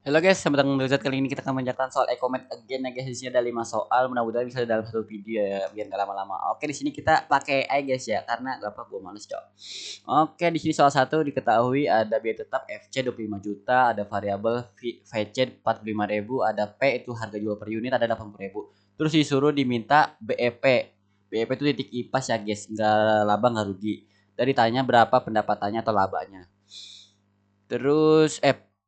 Halo guys, selamat datang di Zat. Kali ini kita akan mengerjakan soal Ecomed again ya guys. Di sini ada 5 soal, mudah-mudahan bisa dalam satu video ya, biar nggak lama-lama. Oke, di sini kita pakai AI guys ya, karena gak apa gue males cok. Oke, di sini soal 1 diketahui ada biaya tetap FC 25 juta, ada variabel VC 45.000, ada P itu harga jual per unit ada 80.000. Terus disuruh diminta BEP. BEP itu titik IPAS ya guys, nggak laba nggak rugi. Dan ditanya berapa pendapatannya atau labanya. Terus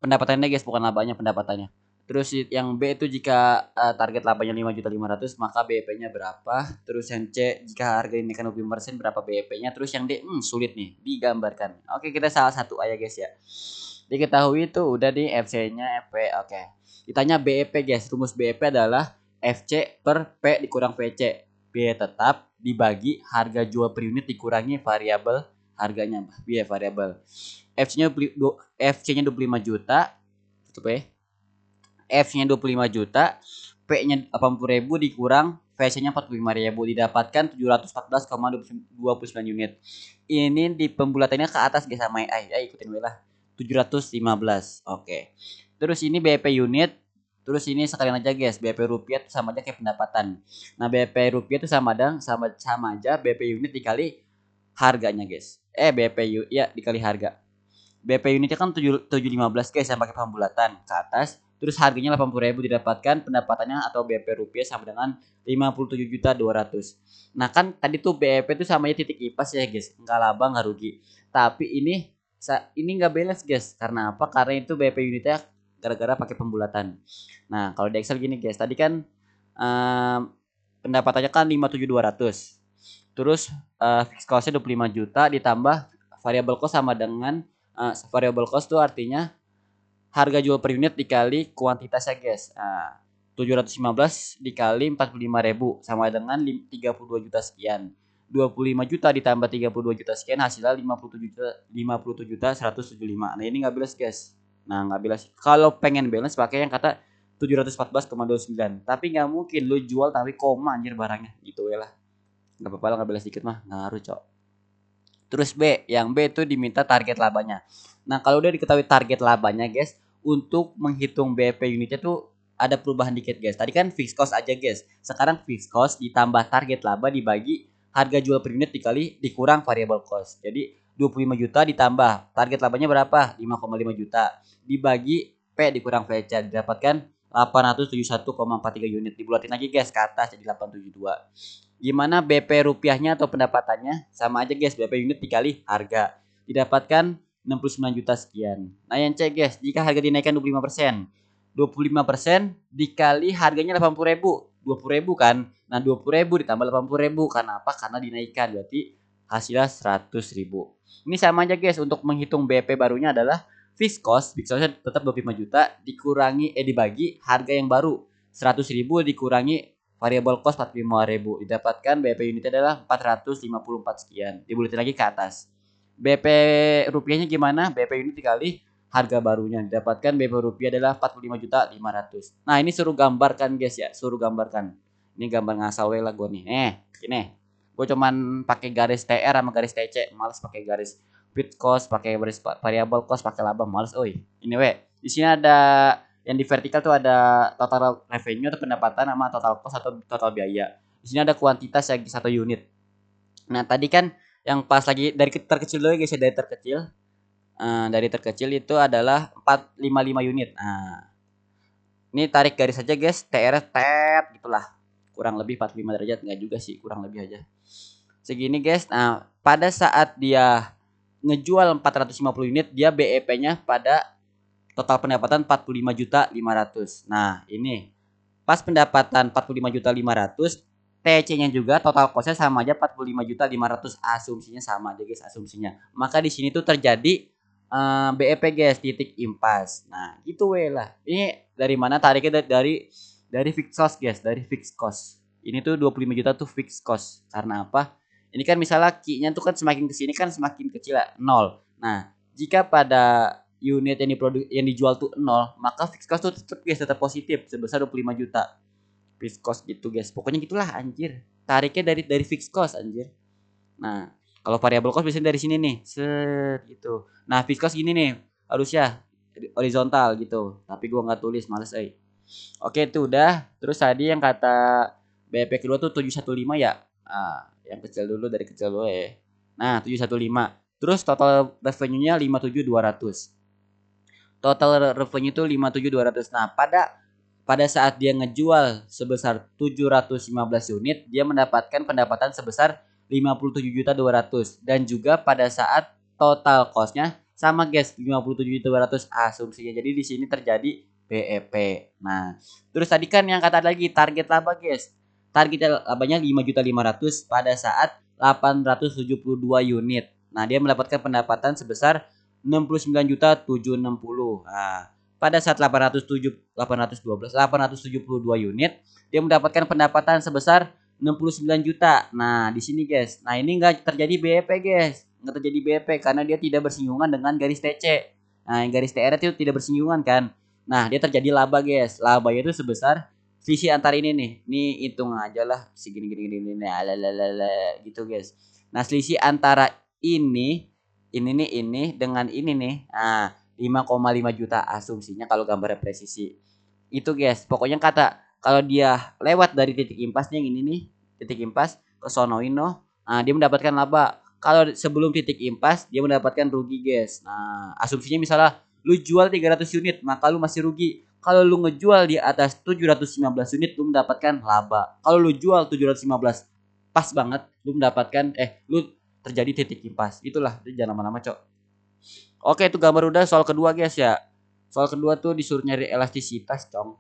pendapatannya guys, bukan labanya, pendapatannya. Terus yang B itu jika target labanya 5.500.000 maka BEP-nya berapa? Terus yang C jika harga ini kan 20% berapa BEP-nya? Terus yang D sulit nih digambarkan. Oke, kita salah satu aja guys ya. Diketahui itu udah di FC-nya FP. Oke. Ditanya BEP guys. Rumus BEP adalah FC per P dikurang VC. Biaya tetap dibagi harga jual per unit dikurangi variabel harganya, biaya variabel. FC-nya 25 juta, tutup ya. F-nya 25 juta, P-nya 80.000 dikurang VC-nya 45.000 didapatkan 714,29 unit. Ini di pembulatannya ke atas guys sama AI. Ya ikutin gue lah. 715. Oke. Terus ini BP unit. Terus ini sekalian aja guys, BP rupiah itu sama aja kayak pendapatan. Nah, BP rupiah itu sama aja BP unit dikali harganya guys. BP ya dikali harga. BP unitnya kan 715 guys yang pakai pembulatan ke atas. Terus harganya 80.000 didapatkan pendapatannya atau BP rupiah sama dengan 57.200. Nah kan tadi tuh BP itu sama aja titik IPAS ya guys. Enggak laba enggak rugi. Tapi ini enggak balance guys. Karena apa? Karena itu BP unitnya gara-gara pakai pembulatan. Nah kalau di Excel gini guys. Tadi kan pendapatannya kan 57.200. Terus fixed costnya 25 juta ditambah variable cost sama dengan variable cost itu artinya harga jual per unit dikali kuantitasnya guys. 715 dikali 45.000 sama dengan 32 juta sekian. 25 juta ditambah 32 juta sekian hasilnya 57 juta 175. Nah ini nggak balance guys. Nah nggak balance. Kalau pengen balance pakai yang kata 714,29. Tapi nggak mungkin lu jual tapi koma anjir barangnya gitu ya lah. Nggak apa-apa lah nggak balance dikit mah ngaruh cok. Terus B, yang B itu diminta target labanya. Nah, kalau udah diketahui target labanya, guys, untuk menghitung BP unitnya tuh ada perubahan dikit, guys. Tadi kan fixed cost aja, guys. Sekarang fixed cost ditambah target laba dibagi harga jual per unit dikali dikurang variable cost. Jadi 25 juta ditambah target labanya berapa? 5,5 juta. Dibagi P dikurang VC didapatkan 871,43 unit. Dibulatin lagi guys ke atas jadi 872. Gimana BP rupiahnya atau pendapatannya? Sama aja guys, BP unit dikali harga. Didapatkan 69 juta sekian. Nah yang C guys, jika harga dinaikkan 25%. 25% dikali harganya 80.000. 20.000 kan. Nah 20.000 ditambah 80.000. Karena apa? Karena dinaikkan. Berarti hasilnya 100.000. Ini sama aja guys, untuk menghitung BP barunya adalah fixed costnya tetap 25 juta dibagi harga yang baru 100.000 dikurangi variable cost 45.000 didapatkan BP unitnya adalah 454 sekian. Dibuletin lagi ke atas. BP rupiahnya gimana? BP unit dikali harga barunya didapatkan BP rupiah adalah 45.500. Nah, ini suruh gambarkan guys ya, suruh gambarkan. Ini gambar ngasal lah gue nih. Ini. Gue cuman pakai garis TR sama garis TC, males pakai garis fixed cost, pakai garis variable cost, pakai laba, males. Oi, ini di sini ada yang di vertikal tuh ada total revenue atau pendapatan sama total cost atau total biaya. Di sini ada kuantitas yang satu unit. Nah, tadi kan yang pas lagi dari terkecil dulu guys ya, dari terkecil. Dari terkecil itu adalah 455 unit. Nah, ini tarik garis aja guys, TR tet gitulah. Kurang lebih 45 derajat enggak juga sih, kurang lebih aja. Segini guys. Nah, pada saat dia ngejual 450 unit, dia BEP-nya pada total pendapatan 45.500. Nah, ini pas pendapatan 45.500, TC-nya juga total cost-nya sama aja 45.500. Asumsinya sama aja guys, asumsinya. Maka di sini tuh terjadi BEP guys, titik impas. Nah, gitu lah. Ini dari mana tariknya? Dari fixed cost guys, dari fixed cost. Ini tuh 25 juta tuh fixed cost. Karena apa? Ini kan misalnya Q-nya tuh kan semakin kesini kan semakin kecil ya, 0. Nah, jika pada unit yang dijual tuh 0, maka fixed cost tuh tetap positif sebesar 25 juta. Fixed cost gitu guys. Pokoknya gitulah anjir. Tariknya dari fixed cost anjir. Nah, kalau variable cost biasanya dari sini nih. Set gitu. Nah, fixed cost gini nih harusnya. horizontal gitu. Tapi gua nggak tulis, males Oke itu udah. Terus tadi yang kata BP kedua tuh 715 ya. Yang kecil dulu dari kecil dulu ya. Nah, 715. Terus total revenue-nya 57.200. Total revenue itu 57.200. Nah, pada saat dia ngejual sebesar 715 unit, dia mendapatkan pendapatan sebesar 57.200, dan juga pada saat total cost-nya sama guys, 57.200 asumsinya. Jadi di sini terjadi BEP. Nah, terus tadi kan yang kata lagi target laba guys. Target labanya 5.500.000 pada saat 872 unit. Nah, dia mendapatkan pendapatan sebesar 69.760. Nah, pada saat 872 unit, dia mendapatkan pendapatan sebesar 69 juta. Nah, di sini guys. Nah, ini enggak terjadi BEP guys. Enggak terjadi BEP karena dia tidak bersinggungan dengan garis TC. Nah, yang garis TR itu tidak bersinggungan kan. Nah, dia terjadi laba guys. Labanya itu sebesar selisih antara ini nih. Ini hitung aja lah segini gini gini gini gitu guys. Nah, selisih antara ini dengan ini nih. Nah, 5,5 juta asumsinya kalau gambarnya presisi. Itu guys, pokoknya kata kalau dia lewat dari titik impas nih yang ini nih, titik impas ke sono ino, nah dia mendapatkan laba. Kalau sebelum titik impas dia mendapatkan rugi guys. Nah, asumsinya misalnya lu jual 300 unit, maka lu masih rugi. Kalau lu ngejual di atas 715 unit lu mendapatkan laba. Kalau lu jual 715 pas banget lu mendapatkan lu terjadi titik impas. Itulah, jangan lama-lama, Cok. Oke, itu gambar udah. Soal kedua guys ya. Soal kedua tuh disuruh nyari elastisitas, Cong.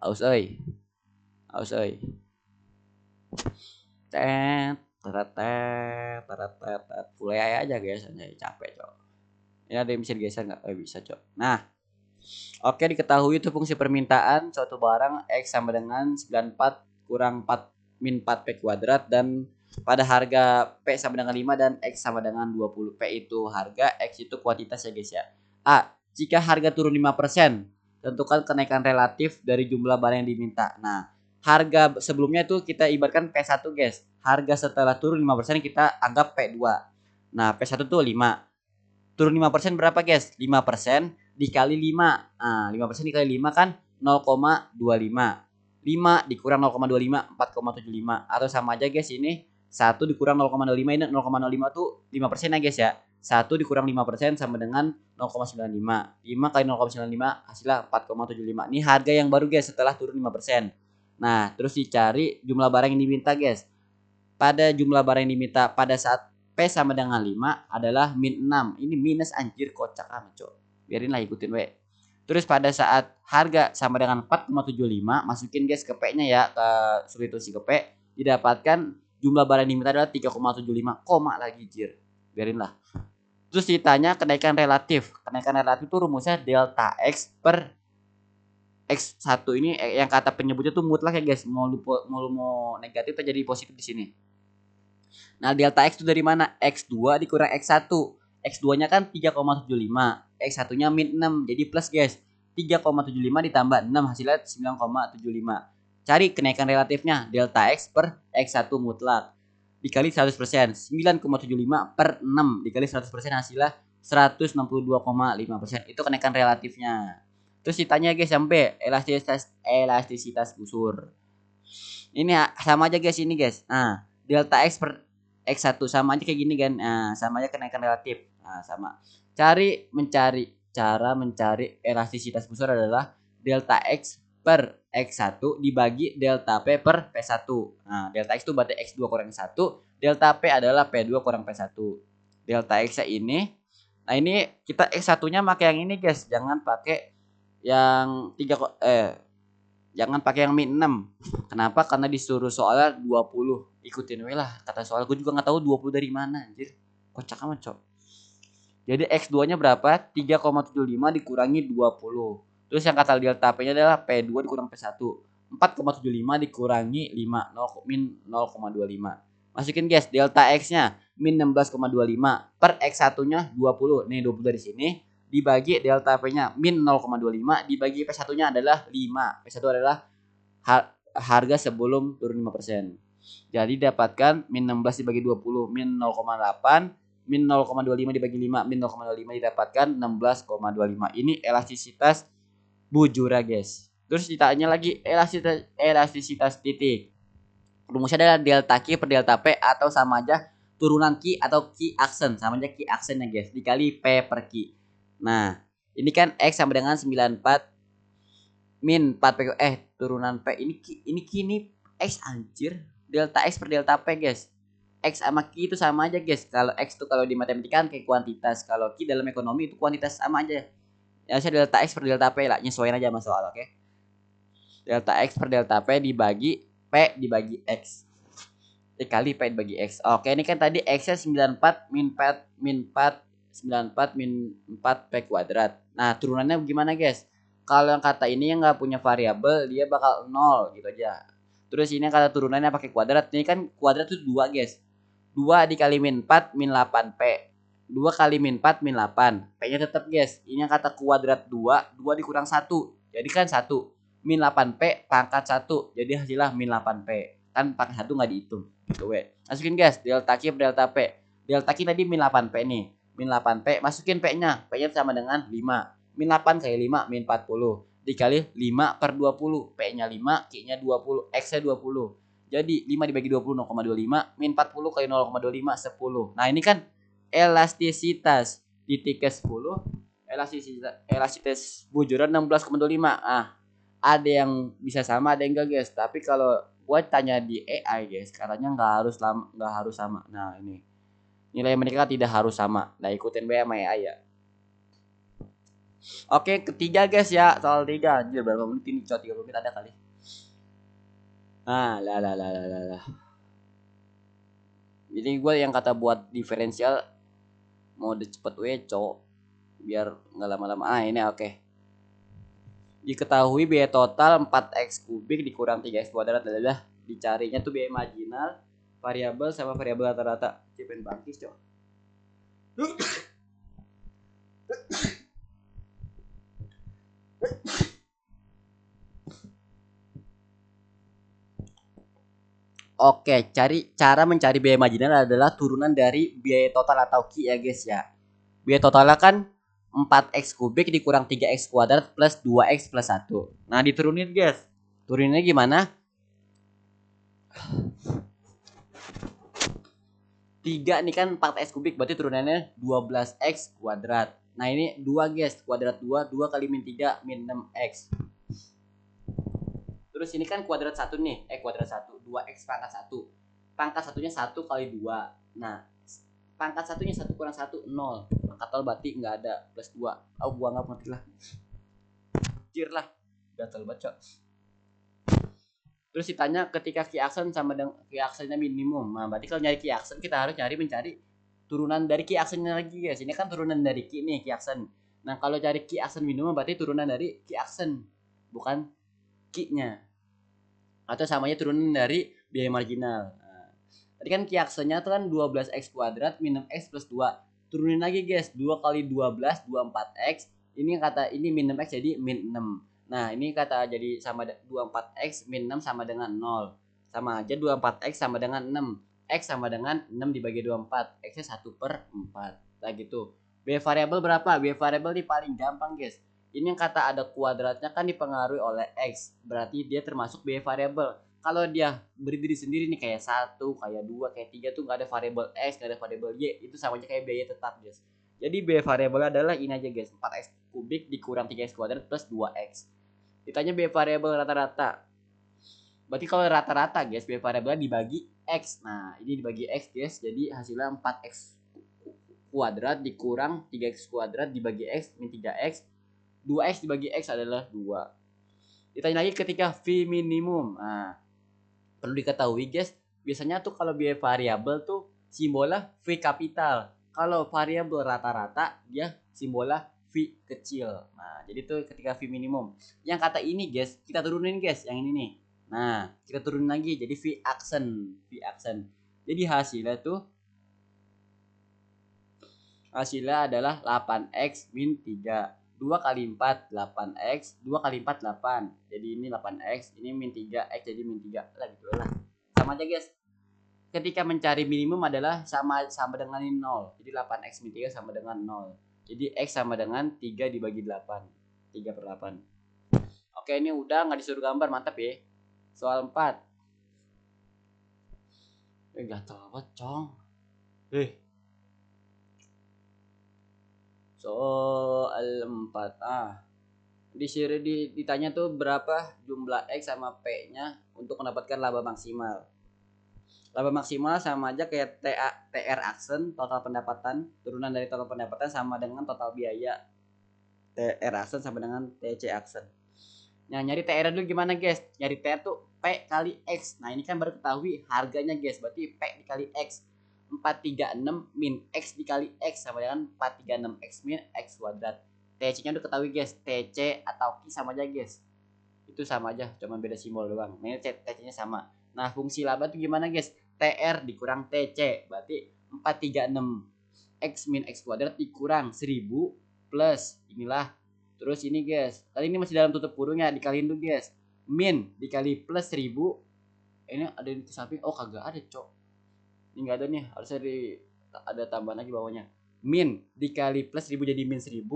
Aus euy. Aus euy. Tet, teretet, teretet. Mulai aja guys, anjay capek, Cok. Ini ada yang bisa digeser nggak? Bisa, Cok. Nah, oke, diketahui itu fungsi permintaan suatu barang X sama dengan 94 kurang 4 min 4 P kuadrat, dan pada harga P sama dengan 5 dan X sama dengan 20. P itu harga, X itu kuantitas ya guys ya. A. Jika harga turun 5%, tentukan kenaikan relatif dari jumlah barang yang diminta. Nah, harga sebelumnya itu kita ibaratkan P1 guys. Harga setelah turun 5% kita anggap P2. Nah, P1 tuh 5. Turun 5% berapa guys? 5% dikali 5. Nah, 5% dikali 5 kan 0,25. 5 dikurang 0,25, 4,75. Atau sama aja guys, ini 1 dikurang 0,05, ini 0,05 tuh 5% ya guys ya. 1 dikurang 5% sama dengan 0,95. 5 kali 0,95 hasilnya 4,75. Ini harga yang baru guys setelah turun 5%. Nah, terus dicari jumlah barang yang diminta guys. Pada jumlah barang yang diminta pada saat P sama dengan 5 adalah min 6. Ini minus anjir, kocak amat, Cok. Biarin lah, ikutin we. Terus pada saat harga sama dengan 4,75, masukin guys ke P-nya ya, ke substitusi ke P, didapatkan jumlah barang yang diminta adalah 3,75, koma lagi jir. Biarin lah. Terus ditanya kenaikan relatif. Kenaikan relatif itu rumusnya delta X per X1 ini yang kata penyebutnya tuh mutlak ya guys. Mau negatif atau jadi positif di sini. Nah, delta X itu dari mana? X2 dikurang X1. X2-nya kan 3,75. X1-nya min 6. Jadi plus guys. 3,75 ditambah 6 hasilnya 9,75. Cari kenaikan relatifnya. Delta X per X1 mutlak. Dikali 100%. 9,75 per 6. Dikali 100% hasilnya 162,5%. Itu kenaikan relatifnya. Terus ditanya guys sampai elastisitas busur. Ini sama aja guys ini guys. Nah, delta X per X1 sama aja kayak gini kan. Nah, sama aja kenaikan relatif. Nah, sama. Cara mencari elastisitas busur adalah delta X per X1 dibagi delta P per P1. Nah, delta X itu berarti X2 kurang X1, delta P adalah P2 kurang P1. Delta X ini, nah ini kita X1-nya pakai yang ini guys, jangan pakai yang jangan pakai yang min 6. Kenapa? Karena disuruh soalnya 20. Ikutin we lah kata soal. Gue juga enggak tahu 20 dari mana anjir. Kocak amat, Cok. Jadi X2-nya berapa? 3,75 dikurangi 20. Terus yang kata delta P-nya adalah P2 dikurang P1. 4,75 dikurangi 5, 0, min 0,25. Masukin guys, delta X-nya min 16,25 per X1-nya 20. Nih 20 dari sini dibagi delta P-nya min 0,25 dibagi P1-nya adalah 5. P1 adalah harga sebelum turun 5%. Jadi dapatkan min 16 dibagi 20 min 0,8 min 0,25 dibagi 5, min 0,25 didapatkan 16,25. Ini elastisitas bujura, guys. Terus ditanya lagi elastisitas titik. Rumusnya adalah delta Q per delta P atau sama aja turunan Q atau Q aksen, sama aja Q aksennya, guys, dikali P per Q. Nah, ini kan X sama dengan 94 min 4 P, turunan P ini Q ini X anjir. Delta X per delta P, guys. X sama Q itu sama aja, guys. Kalau X itu kalau di matematika kan kayak kuantitas, kalau Q dalam ekonomi itu kuantitas, sama aja. Ya saya delta X per delta P lah, nyesuaiin aja sama soal, oke. Delta X per delta P dibagi P dibagi X dikali P dibagi X. Oke, ini kan tadi X-nya 94 min 4 94 min 4 P kuadrat. Nah, turunannya gimana, guys? Kalau yang kata ini yang nggak punya variabel, dia bakal 0 gitu aja. Terus ini kata turunannya pakai kuadrat. Ini kan kuadrat itu 2, guys. 2 dikali min 4 min 8 P. 2 kali min 4 min 8. P-nya tetap, guys. Ini yang kata kuadrat 2, 2 dikurang 1. Jadi kan 1. Min 8P pangkat 1. Jadi hasilnya min 8P. Kan pangkat 1 nggak dihitung. Gitu, we. Masukin, guys, delta Q per delta P. Delta Q tadi min 8P nih. Min 8P, masukin P-nya. P-nya sama dengan 5. Min 8 kali 5 min 40. Dikali 5 per 20. P-nya 5, Q-nya 20, X-nya 20. Jadi 5 dibagi 20 0,25 min 40 kali 0,25 10. Nah, ini kan elastisitas titik ke 10. Elastisitas bujuran 16,25. Ada yang bisa sama, ada yang enggak, guys. Tapi kalau gua tanya di AI, guys, katanya nggak harus sama. Nah, ini nilai mereka tidak harus sama. Nah, ikutin BM AI ya. Oke, ketiga, guys, ya, soal 3. Anjir, berapa menit ini? 30 menit ada kali. Lah. Jadi gue yang kata buat diferensial mode cepet cowok biar nggak lama-lama. Ini oke. Diketahui biaya total 4x kubik dikurang 3x kuadrat adalah dicarinya tuh biaya marginal, variabel sama variabel rata-rata. Cipen bangkis, cowok. Oke, cara mencari biaya marginal adalah turunan dari biaya total atau Q ya, guys ya. Biaya totalnya kan 4x kubik dikurang 3x kuadrat plus 2x plus 1. Nah, diturunin, guys. Turuninnya gimana? 3 nih kan 4x kubik, berarti turunannya 12x kuadrat. Nah, ini 2, guys. Kuadrat 2 kali min 3 min 6x. Terus ini kan kuadrat 1 nih. Kuadrat 1. 2x pangkat 1. Pangkat satunya 1 kali 2. Nah, pangkat satunya 1 kurang 1, 0. Pangkat 0 berarti nggak ada. Plus 2. Gua nggak ngerti lah. Jir lah. Gatel baca. Terus ditanya ketika Q aksen sama dengan Q aksennya minimum. Nah, berarti kalau nyari Q aksen kita harus mencari turunan dari Q aksennya lagi, guys. Ini kan turunan dari Q nih, Q aksen. Nah, kalau cari Q aksen minimum berarti turunan dari Q aksen, bukan Q-nya. Atau samanya turunan dari biaya marginal. Nah, tadi kan Q aksennya itu kan 12x kuadrat minus x plus 2. Turunin lagi, guys. 2 kali 12 24x. Ini kata ini minus x jadi min 6. Nah, ini kata jadi sama 24x min 6 sama dengan 0. Sama aja 24x sama dengan 6. X sama dengan 6 dibagi 24. X-nya 1 per 4. Nah, gitu. Biaya variabel berapa? Biaya variabel ini paling gampang, guys. Ini yang kata ada kuadratnya kan dipengaruhi oleh X. Berarti dia termasuk biaya variabel. Kalau dia berdiri sendiri nih kayak 1, kayak 2, kayak 3 tuh nggak ada variabel X, nggak ada variabel Y. Itu sama aja kayak biaya tetap, guys. Jadi biaya variabel adalah ini aja, guys. 4x kubik dikurang 3x kuadrat plus 2x. Ditanya biaya variabel rata-rata. Berarti kalau rata-rata, guys, biaya variabelnya dibagi X. Nah, ini dibagi X, guys. Jadi hasilnya 4x kuadrat dikurang 3x kuadrat dibagi X min 3x. 2x dibagi X adalah 2. Ditanya lagi ketika V minimum. Nah, perlu diketahui, guys, biasanya tuh kalau biaya variabel tuh simbolnya V kapital. Kalau variabel rata-rata dia simbolnya V kecil. Nah, jadi tuh ketika V minimum. Yang kata ini, guys, kita turunin, guys, yang ini nih. Nah, kita turunin lagi jadi V aksen. Jadi hasilnya adalah 8x min 3. 2 kali 4 8x, 2 kali 4 8. Jadi ini 8x, ini min 3x jadi min 3. Lah gitu lah. Sama aja, guys. ketika mencari minimum adalah sama dengan 0. Jadi 8x min 3 sama dengan 0. Jadi x sama dengan 3 dibagi 8. 3/8. Oke, ini udah nggak disuruh gambar, mantap ya. Soal 4. Gatel banget, cong. Soal 4. Disuruh ditanya tuh berapa jumlah x sama p-nya untuk mendapatkan laba maksimal. Laba maksimal sama aja kayak TR aksen, total pendapatan, turunan dari total pendapatan sama dengan total biaya. TR aksen sama dengan TC aksen. Nah, nyari TR dulu gimana, guys? Nyari TR tuh P kali X. Nah, ini kan baru ketahui harganya, guys. Berarti P dikali X. 436 min X dikali X sama dengan 436 X min X kuadrat. TC-nya udah ketahui, guys. TC atau Q sama aja, guys. Itu sama aja, cuma beda simbol doang. Ini TC-nya sama. Nah, fungsi laba itu gimana, guys? TR dikurang TC. Berarti 436 X min X kuadrat dikurang 1000 plus inilah. Terus ini, guys. Kali ini masih dalam tutup kurungnya, dikaliin dulu, guys. Min dikali plus 1000. Ini ada di samping. Oh, kagak ada, cok. Ini enggak ada nih, harusnya ada tambahan lagi bawahnya. Min dikali plus 1000 jadi min 1000.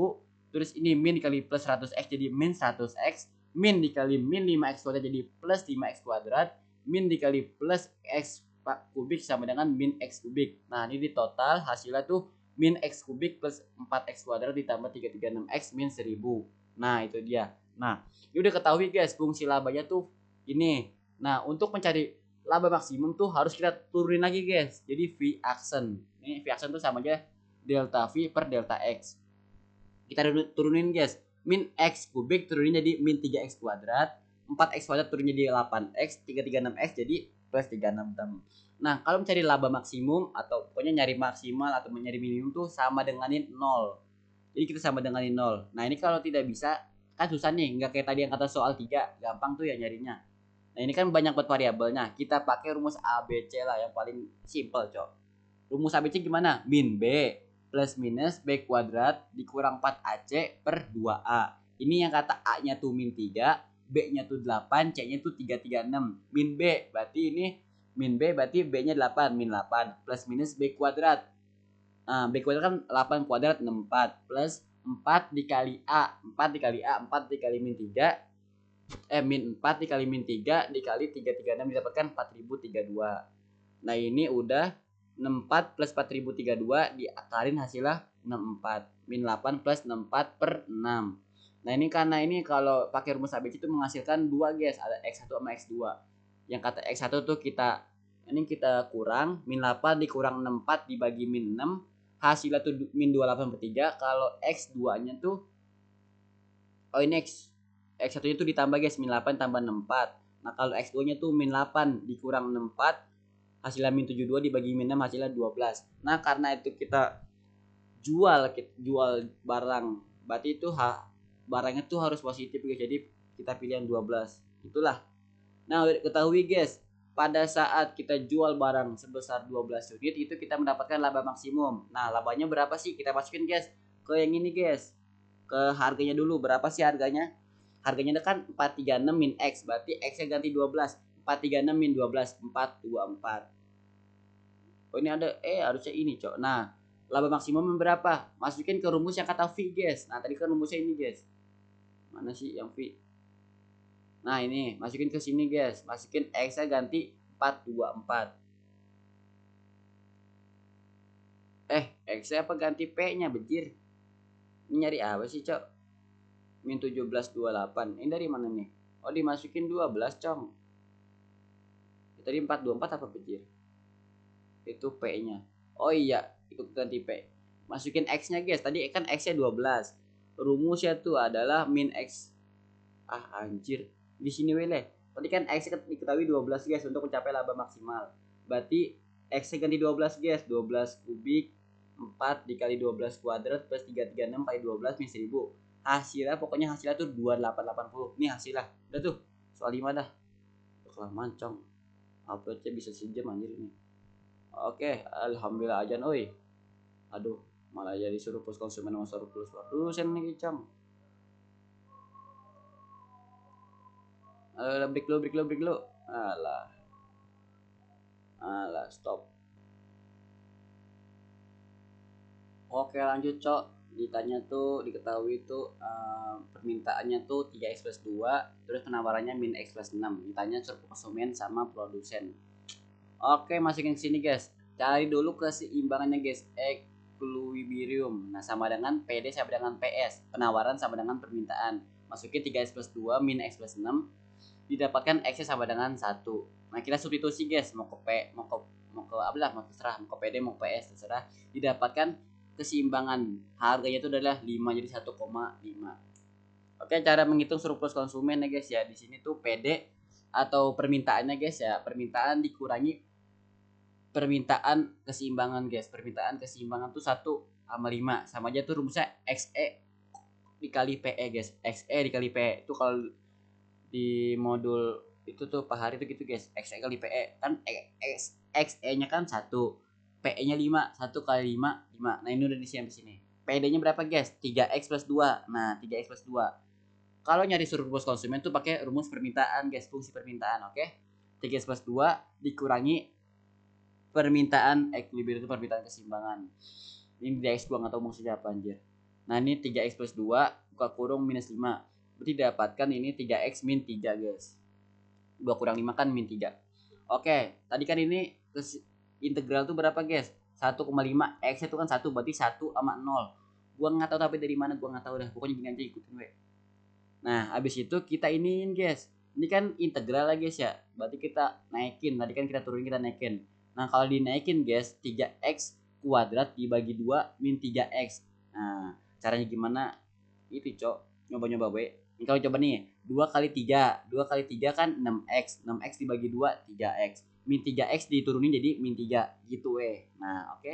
Terus ini min dikali plus 100x jadi min 100x. Min dikali min 5x kuadrat jadi plus 5x kuadrat. Min dikali plus x kubik sama dengan min x kubik. Nah, ini di total hasilnya tuh min x kubik plus 4x kuadrat ditambah 336x min 1000. Nah, itu dia. Nah, ini udah ketahui, guys, fungsi labanya tuh ini. Nah, untuk mencari laba maksimum tuh harus kita turunin lagi, guys. Jadi V aksen. Ini V aksen tuh sama aja delta V per delta X. Kita turunin, guys. Min X kubik turunin jadi min 3X kuadrat. 4X kuadrat turunin jadi 8X. 336X jadi plus 366. Nah, kalau mencari laba maksimum atau pokoknya nyari maksimal atau mencari minimum tuh sama denganin 0. Jadi kita sama denganin 0. Nah, ini kalau tidak bisa kan susah nih, nggak kayak tadi yang kata soal 3, gampang tuh ya nyarinya. Nah, ini kan banyak buat variabelnya. Kita pakai rumus ABC lah yang paling simple, cok. Rumus ABC gimana? Min B plus minus B kuadrat dikurang 4AC per 2A. Ini yang kata A-nya tuh min 3, B-nya tuh 8, C-nya tuh 336. Min B berarti ini min B berarti B-nya 8, min 8 plus minus B kuadrat. Nah, B kuadrat kan 8 kuadrat 64 plus 4 dikali A. 4 dikali A, 4 dikali min 3. Min 4 dikali min 3 dikali 336 didapatkan 4032. Nah, ini udah 64 plus 4032 diakalin hasilnya 64. Min 8 plus 64 per 6. Nah, ini karena ini kalau pakai rumus ABC itu menghasilkan 2, guys. Ada X1 sama X2. Yang kata X1 tuh kita kurang. Min 8 dikurang 64 dibagi min 6. Hasilnya tuh min 28 per 3. Kalau X2-nya tuh ini X1 nya tuh ditambah, guys, min 8 tambah 64. Nah, kalau X2 nya tuh min 8 dikurang 64 hasilnya min 72 dibagi min 6 hasilnya 12. Nah, karena itu kita jual barang, berarti itu barangnya tuh harus positif, guys. Jadi kita pilih yang 12. Itulah. Nah, ketahui, guys, pada saat kita jual barang sebesar 12 unit itu kita mendapatkan laba maksimum. Nah, labanya berapa sih? Kita masukin, guys, ke yang ini, guys. Ke harganya dulu. Berapa sih harganya? Harganya kan 436 min X, berarti X-nya ganti 12. 436 min 12, 424. Oh, ini ada harusnya ini, cok. Nah, laba maksimum berapa? Masukin ke rumus yang kata V, guys. Nah, tadi kan rumusnya ini, guys. Mana sih yang V? Nah, ini masukin ke sini, guys. Masukin X-nya ganti 424. X-nya apa ganti P-nya, bejir? Ini nyari apa sih, cok? Min 1728. Ini dari mana nih? Oh, dimasukin 12, cong. Tadi 424 apa, bejir? Itu P-nya. Oh iya, ikut ganti P. Masukin X-nya, guys. Tadi kan X-nya 12. Rumusnya tuh adalah min X. Anjir. Di sini wele. Tadi kan X-nya diketahui 12, guys, untuk mencapai laba maksimal. Berarti X-nya ganti 12, guys. 12 kubik 4 dikali 12 kuadrat plus 336 kali 12 min 1000. Hasilnya pokoknya hasilnya tuh 2880. Ini hasilnya. Udah tuh. Soal 5 dah. Kelamaan, cong. Uploadnya bisa sejam anjir ini. Oke, alhamdulillah aja, oi. Aduh, malah jadi suruh plus konsumen sama suruh plus produsen nih, cong. Break lu. Alah. Alah, stop. Oke, lanjut cok. Ditanya tuh, diketahui tuh permintaannya tuh 3x+2, terus penawarannya min x+6. Ditanya suruh konsumen sama produsen. Oke, masukin ke sini guys. Cari dulu keseimbangannya guys. Equilibrium. Nah, sama dengan PD sama dengan PS. Penawaran sama dengan permintaan. Masukin 3x+2 min x+6. Didapatkan x sama dengan 1. Nah, kita substitusi guys. Mau ke P, mau ke apa lah, mau terserah, mau ke PD, mau ke PS, terserah. Didapatkan keseimbangan. Harganya itu adalah 5 jadi 1,5. Oke, cara menghitung surplus konsumen ya guys ya. Di sini tuh PD atau permintaannya guys ya. Permintaan dikurangi permintaan keseimbangan guys. Permintaan keseimbangan tuh 1/5. Sama aja tuh rumusnya XE dikali PE guys. XE dikali PE. Itu kalau di modul itu tuh Pak Hari tuh gitu guys. XE kali PE kan XE-nya kan 1. PE-nya 5. 1 kali 5 5. Nah, ini udah di sini. PD-nya berapa guys? 3x+2. Nah, 3x+2. Kalau nyari surplus konsumen tuh pakai rumus permintaan guys, fungsi permintaan, oke? 3x+2 dikurangi permintaan equilibrium itu permintaan keseimbangan. Ini 3x gua nggak tahu maksudnya apa anjir. Nah, ini 3x+2 buka kurung minus 5. Berarti dapatkan ini 3x min 3 guys. 2 kurang 5 kan min 3. Oke, tadi kan ini integral tuh berapa guys? 1,5. X itu kan 1 berarti 1 sama 0. Gua nggak tahu tapi dari mana gua nggak tahu dah. Pokoknya gini aja ikutin we. Nah, habis itu kita iniin guys. Ini kan integral lah guys ya. Berarti kita naikin. Tadi kan kita turunin, kita naikin. Nah, kalau dinaikin guys, 3x kuadrat dibagi 2 min 3x. Nah, caranya gimana? Itu, Cok. Nyoba-nyoba we. Ini kalau coba nih, 2 kali 3. 2 kali 3 kan 6x. 6x dibagi 2, 3x. Min 3x diturunin jadi min 3. Gitu weh. Nah, oke.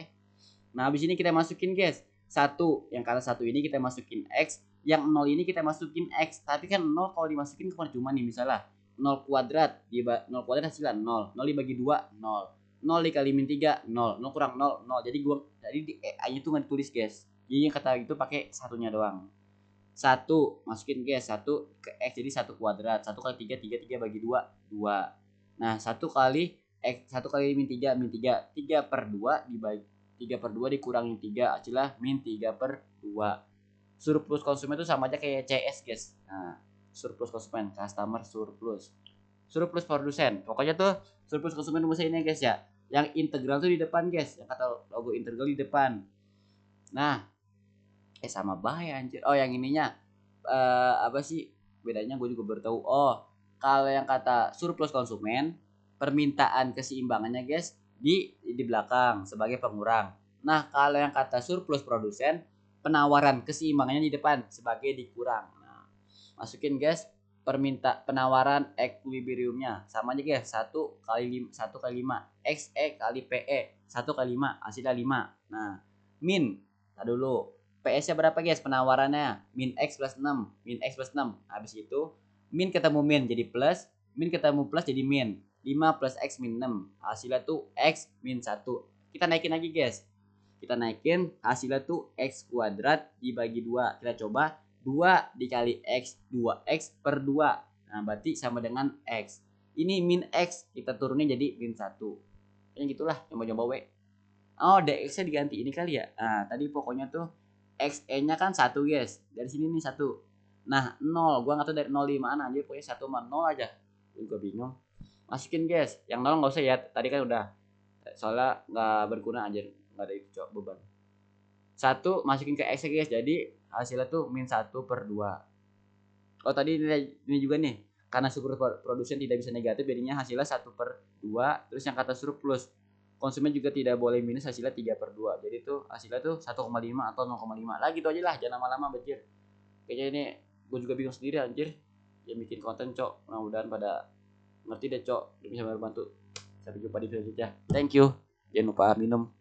Nah, habis ini kita masukin guys. Satu, yang kata satu ini kita masukin X, yang 0 ini kita masukin X. Tapi kan 0 kalau dimasukin ke cuma nih misalnya 0 kuadrat, 0 kuadrat hasilnya 0. 0 dibagi 2, 0. 0 dikali min 3, 0. 0 kurang 0, 0. Jadi di A-nya itu nggak ditulis guys. Jadi yang kata itu pakai satunya doang. Satu, masukin guys, 1 ke X jadi 1 kuadrat. 1 kali 3, 3, 3 bagi 2, 2. Nah, 1 kali X, 1 kali min 3, min 3. 3 per 2 dibagi 3 per 2 dikurangi 3 hasilnya min 3 per 2. Surplus konsumen itu sama aja kayak CS guys. Nah, surplus konsumen, customer surplus. Surplus produsen. Pokoknya tuh surplus konsumen rumusnya ini guys ya. Yang integral tuh di depan guys. Yang kata logo integral di depan. Nah, sama bahaya anjir. Oh, yang ininya apa sih bedanya gue juga baru tahu. Oh, kalau yang kata surplus konsumen, permintaan keseimbangannya guys di belakang sebagai pengurang. Nah, kalau yang kata surplus produsen, penawaran keseimbangannya di depan sebagai dikurang. Nah, masukin guys penawaran equilibriumnya sama aja guys, 1 kali 5, 1 kali 5 XE kali PE, 1 kali 5 hasilnya 5. Nah, min dulu PS-nya berapa guys? Penawarannya min X plus 6. Min X plus 6. Habis itu min ketemu min jadi plus. Min ketemu plus jadi min. 5 plus X min 6. Hasilnya tuh X min 1. Kita naikin lagi guys. Kita naikin hasilnya tuh X kuadrat dibagi 2. Kita coba 2 dikali X. 2X per 2. Nah, berarti sama dengan X. Ini min X. Kita turunin jadi min 1. Kayaknya gitulah. Coba-coba we. Oh, DX-nya diganti ini kali ya. Nah, tadi pokoknya tuh XE-nya kan 1 guys. Dari sini nih 1. Nah, 0. Gua nggak tahu dari 0 di mana aja. Pokoknya 1 sama 0 aja. Gue bingung. Masukin guys. Yang 0 nggak usah ya. Tadi kan udah. Soalnya nggak berguna aja. Nggak ada itu cok beban. 1 masukin ke X guys. Jadi hasilnya tuh min 1 per 2. Oh, tadi ini juga nih. Karena surplus produsen tidak bisa negatif. Jadinya hasilnya 1 per 2. Terus yang kata surplus konsumen juga tidak boleh minus, hasilnya 3 per 2. Jadi tuh hasilnya tuh 1,5 atau 0,5. Lah gitu aja lah, jangan lama-lama banjir. Kayaknya ini gue juga bingung sendiri anjir. Ya bikin konten cok. Mudah-mudahan pada ngerti deh cok. Bisa bantu. Sampai jumpa di video selanjutnya. Thank you. Jangan lupa minum.